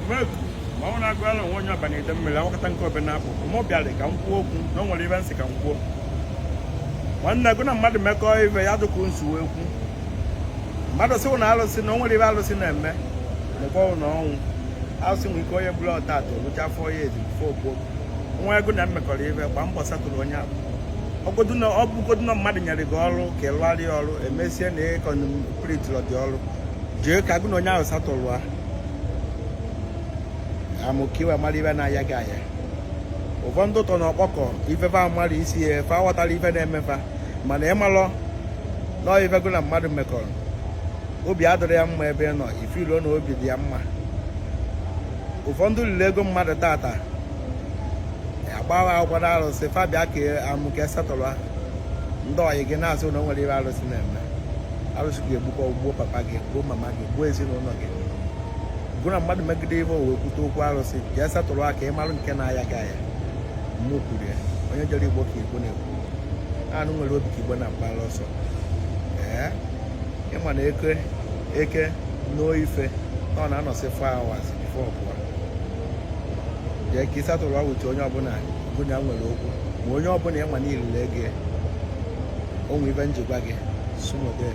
ma ọ na-agụ ala onwe onye ọbana ide mmiri awakọta nke obe na-apụ ma ọ bịara ka m kwuo okwu na o nwere ibe nsị ka m kwuo nwanne gụ na mmadụ mekọọ ibe ya dụka nsuwe ekwu mmadụ sịwụ na alụsị na o nwere ibe alụsị na-eme mekọọ na ọnwụ alụsị nwere ike onye bụla ọtata olucha afọ ya ezi bifo okwu nwa ego na mmekọrọ ibe kwa mbọ satụrụ onye ahụ ọ bụgodu na mmadụ nyere gị ọrụ ka ị lụgharịa ọrụ emesie na ịkọnpritịrọ dị ọrụ jee ka gụ na onye ahụ satụrụ ha amụkiwe mara ibe na-aya gị aya ụfọdụ ụtọ na ọkpọkọ ifefe mmadụ isi ya efe aghọtara ife na-emefa mana ịmalụ nọọ ife gụ na mmadụ mekọrọ obi adịrị ya mma ebe ị nọ ifiluo na obi dị ya mma ụfọdụ liri ego mmadụ tata agbawa akwado arụsị fabia ka amụke setụrụ ha ndị ọyị gị na-asị na o nwere ibe arụsị na-eme arụsị ga-egbukọ ugbo papa gị gbuo mama gị gbuo ezinụlọ gị gụ na mmadụ megide ibe o wee kwute okwu arụsị jee setụrụ ha ka ị marụ nke na-aya gị aya mmụ kwuru ya onye jere igbo ka igbo na-ekwu anụ nwere obi ka igbo na mkpara ọsọ ịma na eke n'o ife na ọ na-anọsị 4 hours before ọpụwa jee ka ị satụrụ awụchi onye ọbụla gụnya nwere okwu ma onye ọbụla ịma niile ego onwe ibe njikwa gị sumode